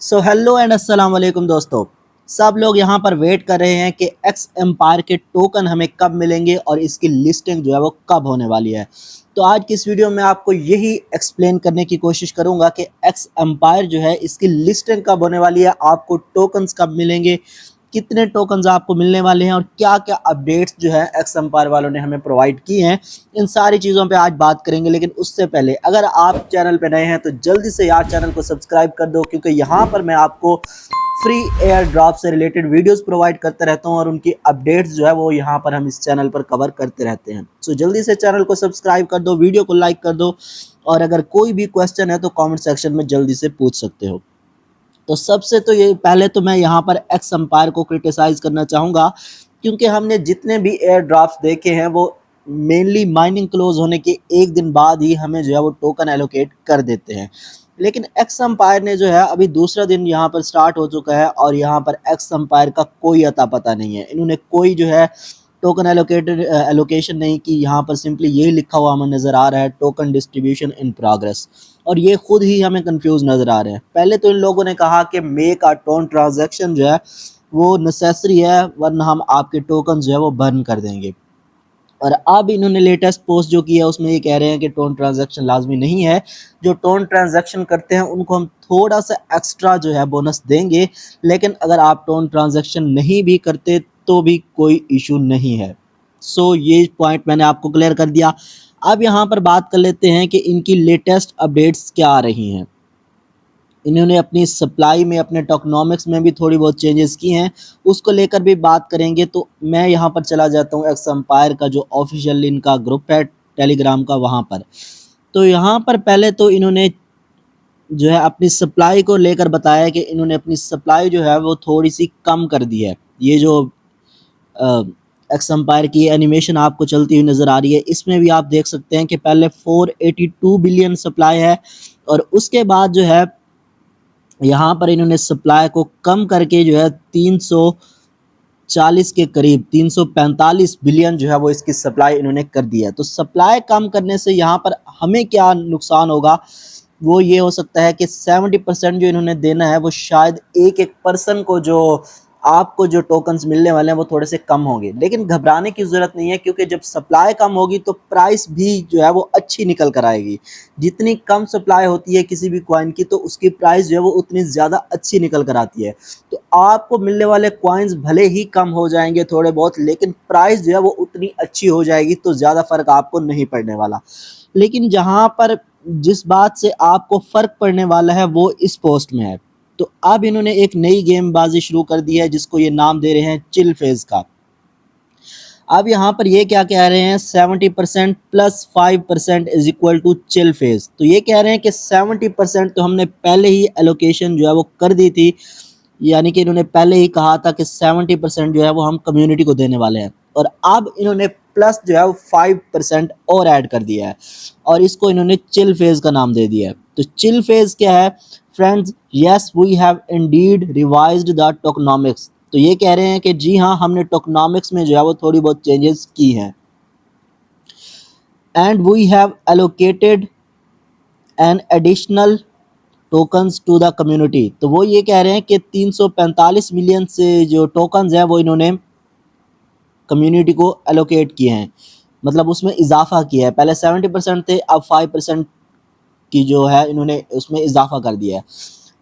So hello and अस्सलाम वालेकुम दोस्तों। सब लोग यहाँ पर वेट कर रहे हैं कि एक्स एम्पायर के टोकन हमें कब मिलेंगे और इसकी लिस्टिंग जो है वो कब होने वाली है। तो आज की इस वीडियो में आपको यही एक्सप्लेन करने की कोशिश करूंगा कि एक्स एम्पायर जो है इसकी लिस्टिंग कब होने वाली है, आपको टोकन्स कब मिलेंगे, कितने टोकन्स आपको मिलने वाले हैं और क्या क्या अपडेट्स जो है एक्स एम्पायर वालों ने हमें प्रोवाइड की हैं। इन सारी चीज़ों पे आज बात करेंगे, लेकिन उससे पहले अगर आप चैनल पे नए हैं तो जल्दी से यार चैनल को सब्सक्राइब कर दो, क्योंकि यहाँ पर मैं आपको फ्री एयर ड्रॉप से रिलेटेड वीडियोस प्रोवाइड करते रहता हूँ और उनकी अपडेट्स जो है वो यहाँ पर हम इस चैनल पर कवर करते रहते हैं। सो जल्दी से चैनल को सब्सक्राइब कर दो, वीडियो को लाइक कर दो और अगर कोई भी क्वेश्चन है तो कमेंट सेक्शन में जल्दी से पूछ सकते हो। तो सबसे तो ये पहले तो मैं यहाँ पर एक्स एम्पायर को क्रिटिसाइज़ करना चाहूँगा, क्योंकि हमने जितने भी एयर ड्रॉप्स देखे हैं वो मेनली माइनिंग क्लोज होने के एक दिन बाद ही हमें जो है वो टोकन एलोकेट कर देते हैं। लेकिन एक्स एम्पायर ने जो है अभी दूसरा दिन यहाँ पर स्टार्ट हो चुका है और यहाँ पर एक्स एम्पायर का कोई अता पता नहीं है। इन्होंने कोई जो है टोकन एलोकेशन नहीं की। यहाँ पर सिंपली यही लिखा हुआ हमें नज़र आ रहा है, टोकन डिस्ट्रीब्यूशन इन प्रोग्रेस, और ये खुद ही हमें कंफ्यूज नज़र आ रहे हैं। पहले तो इन लोगों ने कहा कि मेक अ टोन ट्रांजैक्शन जो है वो नेसेसरी है, वरना हम आपके टोकन जो है वो बर्न कर देंगे। और अब इन्होंने लेटेस्ट पोस्ट जो की है उसमें ये कह रहे हैं कि टोन ट्रांजैक्शन लाजमी नहीं है। जो टोन ट्रांजैक्शन करते हैं उनको हम थोड़ा सा एक्स्ट्रा जो है बोनस देंगे, लेकिन अगर आप टोन ट्रांजैक्शन नहीं भी करते तो भी कोई इशू नहीं है। सो ये पॉइंट मैंने आपको क्लियर कर दिया। अब यहाँ पर बात कर लेते हैं कि इनकी लेटेस्ट अपडेट्स क्या आ रही हैं। इन्होंने अपनी सप्लाई में, अपने टोकनॉमिक्स में भी थोड़ी बहुत चेंजेस की हैं, उसको लेकर भी बात करेंगे। तो मैं यहाँ पर चला जाता हूँ एक्स एम्पायर का जो ऑफिशियल इनका ग्रुप है टेलीग्राम का, वहाँ पर। तो यहाँ पर पहले तो इन्होंने जो है अपनी सप्लाई को लेकर बताया कि इन्होंने अपनी सप्लाई जो है वो थोड़ी सी कम कर दी है। ये जो एक्स एम्पायर की एनिमेशन आपको चलती हुई नज़र आ रही है, इसमें भी आप देख सकते हैं कि पहले 482 बिलियन सप्लाई है और उसके बाद जो है यहाँ पर इन्होंने सप्लाई को कम करके जो है 340 के करीब 345 बिलियन जो है वो इसकी सप्लाई इन्होंने कर दी है। तो सप्लाई कम करने से यहाँ पर हमें क्या नुकसान होगा, वो ये हो सकता है कि 70% जो इन्होंने देना है वो शायद एक एक पर्सन को, जो आपको जो टोकन्स मिलने वाले हैं वो थोड़े से कम होंगे। लेकिन घबराने की ज़रूरत नहीं है, क्योंकि जब सप्लाई कम होगी तो प्राइस भी जो है वो अच्छी निकल कर आएगी। जितनी कम सप्लाई होती है किसी भी कॉइन की तो उसकी प्राइस जो है वो उतनी ज़्यादा अच्छी निकल कर आती है। तो आपको मिलने वाले कॉइन्स भले ही कम हो जाएंगे थोड़े बहुत, लेकिन प्राइस जो है वो उतनी अच्छी हो जाएगी, तो ज़्यादा फ़र्क आपको नहीं पड़ने वाला। लेकिन जहाँ पर जिस बात से आपको फ़र्क पड़ने वाला है वो इस पोस्ट में है। तो अब इन्होंने एक नई गेमबाजी शुरू कर दी है, जिसको ये नाम दे रहे हैं चिल फेज का। अब यहाँ पर ये क्या कह रहे हैं, 70% plus 5% is equal to chill phase. तो ये कह रहे हैं कि 70% तो हमने पहले ही एलोकेशन जो है वो कर दी थी, यानी कि इन्होंने पहले ही कहा था कि 70% जो है वो हम कम्युनिटी को देने वाले हैं, और अब इन्होंने प्लस जो है वो 5% और ऐड कर दिया है और इसको इन्होंने चिल फेज का नाम दे दिया है। तो चिल फेज क्या है friends? Yes, we have indeed revised the tokenomics. तो ये कह रहे हैं कि जी हाँ, हमने टोकनॉमिक्स में जो है वो थोड़ी बहुत चेंजेस की हैं। And we have allocated an additional tokens to the community. तो वो ये कह रहे हैं कि 345 मिलियन से जो टोकन्स हैं वो इन्होंने कम्युनिटी को एलोकेट किए हैं, मतलब उसमें इजाफा किया है। पहले 70% थे, अब 5% की जो है इन्होंने उसमें इजाफा कर दिया है।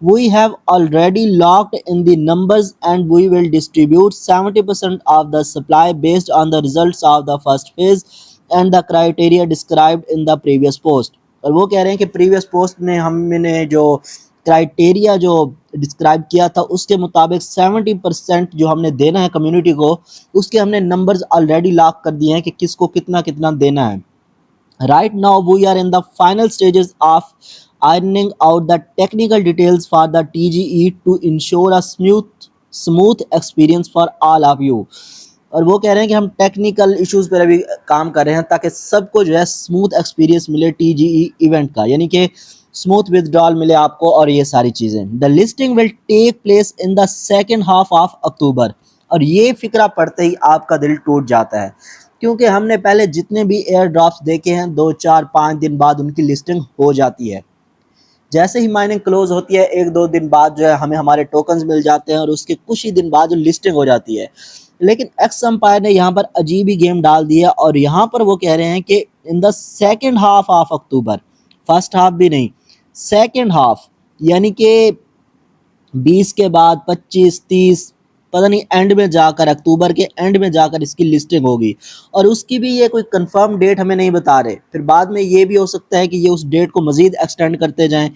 We have already locked in the numbers and we will distribute 70% of the supply based on the results of the first phase and the criteria described in the previous post। और वो कह रहे हैं कि प्रीवियस पोस्ट में हमने जो criteria जो डिस्क्राइब किया था उसके मुताबिक 70% जो हमने देना है कम्युनिटी को, उसके हमने नंबर्स ऑलरेडी लॉक कर दिए हैं कि किसको कितना कितना देना है। Right now we are in the final stages of ironing out the technical details for the TGE to ensure a smooth experience for all of you। और वो कह रहे हैं कि हम टेक्निकल इश्यूज पर अभी काम कर रहे हैं ताकि सबको जो है स्मूथ एक्सपीरियंस मिले TGE इवेंट का, यानी कि स्मूथ विथड्रॉल मिले आपको और ये सारी चीज़ें। The listing will take place in the second half of October. और ये फिक्रा पढ़ते ही आपका दिल टूट जाता है, क्योंकि हमने पहले जितने भी एयर ड्रॉप्स देखे हैं 2 4 5 दिन बाद उनकी लिस्टिंग हो जाती है। जैसे ही माइनिंग क्लोज होती है 1-2 दिन बाद जो है हमें हमारे टोकन्स मिल जाते हैं और उसके कुछ ही दिन बाद जो लिस्टिंग हो जाती है। लेकिन एक्स एम्पायर ने यहाँ पर अजीब ही गेम डाल दिया और यहाँ पर वो कह रहे हैं कि इन the second half of October, first half भी नहीं, सेकेंड हाफ यानी कि 20 के बाद 25, 30, पता नहीं एंड में जाकर, अक्टूबर के एंड में जाकर इसकी लिस्टिंग होगी और उसकी भी ये कोई कंफर्म डेट हमें नहीं बता रहे। फिर बाद में ये भी हो सकता है कि ये उस डेट को मजीद एक्सटेंड करते जाएं,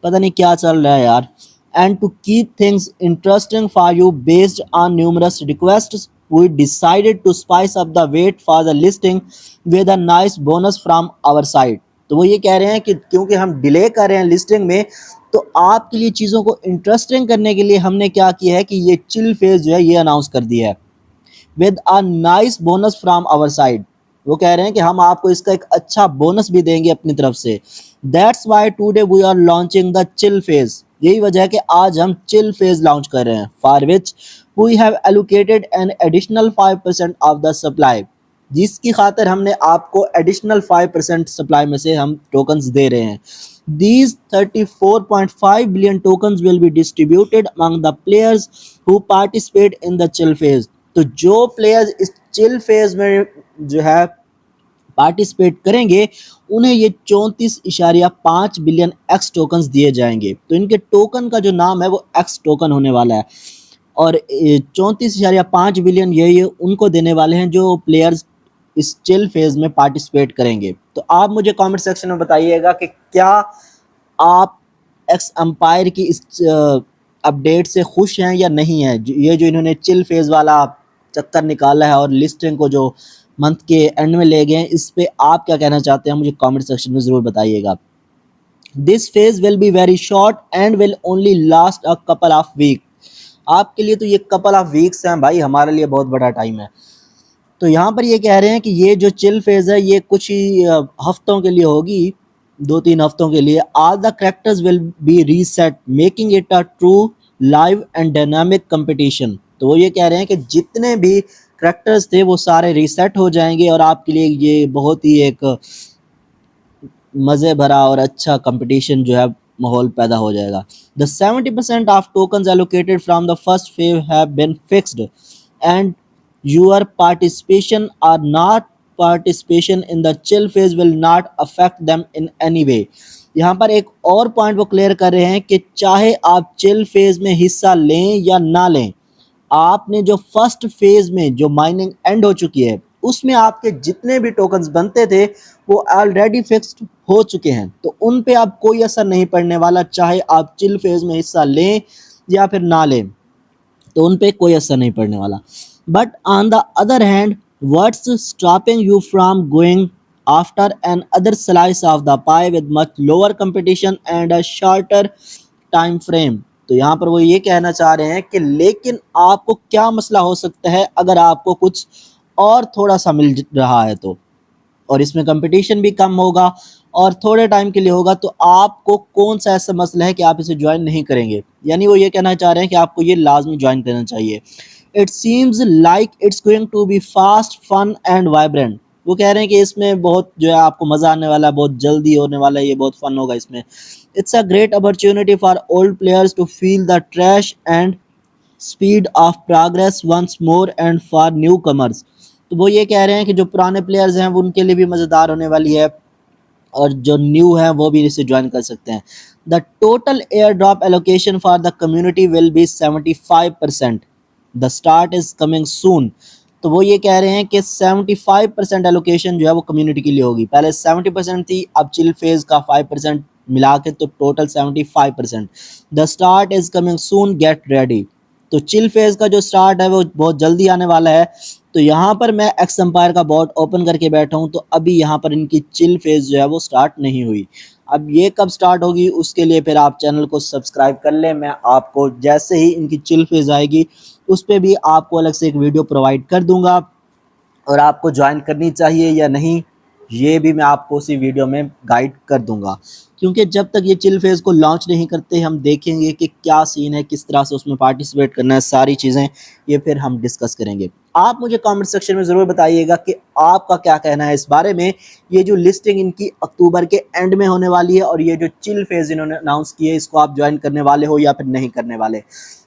पता नहीं क्या चल रहा है यार। And to keep things interesting for you based on numerous requests we decided to spice up the wait for the listing with a nice bonus from our side। तो वो ये कह रहे हैं कि क्योंकि हम डिले कर रहे हैं लिस्टिंग में, तो आपके लिए चीज़ों को इंटरेस्टिंग करने के लिए हमने क्या किया है कि ये चिल फेज जो है ये अनाउंस कर दिया है with a nice bonus from our side. वो कह रहे हैं कि हम आपको इसका एक अच्छा बोनस भी देंगे अपनी तरफ से। That's why today we are launching the chill phase. यही वजह है कि आज हम चिल फेज लॉन्च कर रहे हैं, for which we have allocated an additional 5% of the supply, जिसकी खातिर हमने आपको एडिशनल 5% सप्लाई में से हम टोकन्स दे रहे हैं। These 34.5 billion tokens will be distributed among the players who participate in the chill phase। तो जो प्लेयर्स इस चिल फेज में जो है पार्टिसिपेट करेंगे उन्हें ये 34.5 बिलियन एक्स टोकन्स दिए जाएंगे। तो इनके टोकन का जो नाम है वो एक्स टोकन होने वाला है और 34.5 बिलियन ये उनको देने वाले हैं जो प्लेयर्स इस चिल फेज में पार्टिसिपेट करेंगे। तो आप मुझे कमेंट सेक्शन में बताइएगा कि क्या आप एक्स एम्पायर की इस अपडेट से खुश हैं या नहीं है। ये जो इन्होंने चिल फेज वाला चक्कर निकाला है और लिस्टिंग को जो मंथ के एंड में ले गए हैं, इस पे आप क्या कहना चाहते हैं मुझे कमेंट सेक्शन में ज़रूर बताइएगा। This phase will be very short and will only last a couple of week. आपके लिए तो ये कपल ऑफ वीक्स हैं भाई, हमारे लिए बहुत बड़ा टाइम है। तो यहाँ पर ये कह रहे हैं कि ये जो चिल फेज है ये कुछ ही हफ्तों के लिए होगी, 2-3 हफ्तों के लिए। All the characters will be reset making it a true live and dynamic competition. तो वो ये कह रहे हैं कि जितने भी कैरेक्टर्स थे वो सारे रीसेट हो जाएंगे और आपके लिए ये बहुत ही एक मज़े भरा और अच्छा कंपटीशन जो है माहौल पैदा हो जाएगा। The 70% of tokens allocated from the first phase have been fixed and your participation or not participation in the chill phase will not affect them in any way. यहाँ पर एक और पॉइंट वो क्लियर कर रहे हैं कि चाहे आप चिल फेज में हिस्सा लें या ना लें, आपने जो फर्स्ट फेज में जो माइनिंग एंड हो चुकी है उसमें आपके जितने भी टोकन्स बनते थे वो ऑलरेडी फिक्स्ड हो चुके हैं, तो उन पे अब कोई असर नहीं पड़ने वाला। चाहे आप चिल फेज में हिस्सा लें या फिर ना लें, तो उन पे कोई असर नहीं पड़ने वाला। But on the other hand what's stopping you from going after another slice of the pie with much lower competition and a shorter time frame. तो यहाँ पर वो ये कहना चाह रहे हैं कि लेकिन आपको क्या मसला हो सकता है अगर आपको कुछ और थोड़ा सा मिल रहा है तो, और इसमें कंपटीशन भी कम होगा और थोड़े टाइम के लिए होगा, तो आपको कौन सा ऐसा मसला है कि आप इसे ज्वाइन नहीं करेंगे। यानी वो ये कहना चाह रहे हैं कि आपको ये लाजमी ज्वाइन करना चाहिए। It seems like it's going to be fast fun and vibrant. वो कह रहे हैं कि इसमें बहुत जो है आपको मज़ा आने वाला है, बहुत जल्दी होने वाला है, ये बहुत फन होगा इसमें। It's a great opportunity for old players to feel the trash and speed of progress once more and for new comers. तो वो ये कह रहे हैं कि जो पुराने प्लेयर्स हैं वो उनके लिए भी मज़ेदार होने वाली है और जो न्यू है वो भी इसे ज्वाइन कर सकते हैं। The total air drop allocation for the community will be 75%। The start is coming soon. तो वो ये कह रहे हैं कि 75% एलोकेशन जो है वो कम्युनिटी के लिए होगी। पहले 70% थी, अब चिल फेज का 5% मिला के तो total 75%। The start is coming soon, get ready. तो चिल फेज का जो स्टार्ट है वो बहुत जल्दी आने वाला है। तो यहाँ पर मैं एक्स एम्पायर का बॉट ओपन करके बैठा हूँ, तो अभी यहाँ पर इनकी चिल फेज जो है वो स्टार्ट नहीं हुई। अब ये कब स्टार्ट होगी उसके लिए फिर आप चैनल को सब्सक्राइब कर लें। मैं आपको जैसे ही इनकी चिल फेज आएगी उस पर भी आपको अलग से एक वीडियो प्रोवाइड कर दूंगा और आपको ज्वाइन करनी चाहिए या नहीं ये भी मैं आपको उसी वीडियो में गाइड कर दूंगा। क्योंकि जब तक ये चिल फेज़ को लॉन्च नहीं करते हम देखेंगे कि क्या सीन है, किस तरह से उसमें पार्टिसिपेट करना है, सारी चीज़ें ये फिर हम डिस्कस करेंगे। आप मुझे कमेंट सेक्शन में ज़रूर बताइएगा कि आपका क्या कहना है इस बारे में। ये जो लिस्टिंग इनकी अक्टूबर के एंड में होने वाली है और ये जो चिल फेज़ इन्होंने अनाउंस की है, इसको आप ज्वाइन करने वाले हो या फिर नहीं करने वाले।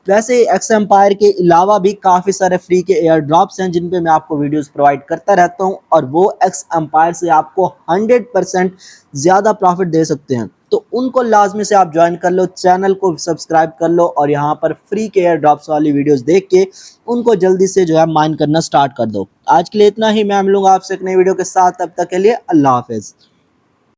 वैसे एक्स एम्पायर के अलावा भी काफ़ी सारे फ्री के एयर ड्रॉप्स हैं जिन पे मैं आपको वीडियोस प्रोवाइड करता रहता हूं और वो एक्स एम्पायर से आपको 100% ज़्यादा प्रॉफिट दे सकते हैं। तो उनको लाजमी से आप ज्वाइन कर लो, चैनल को सब्सक्राइब कर लो और यहाँ पर फ्री के एयर ड्रॉप्स वाली वीडियोस देख के उनको जल्दी से जो है माइन करना स्टार्ट कर दो। आज के लिए इतना ही, मैं मिलूंगा आपसे एक नई वीडियो के साथ, तब तक के लिए अल्लाह हाफिज़।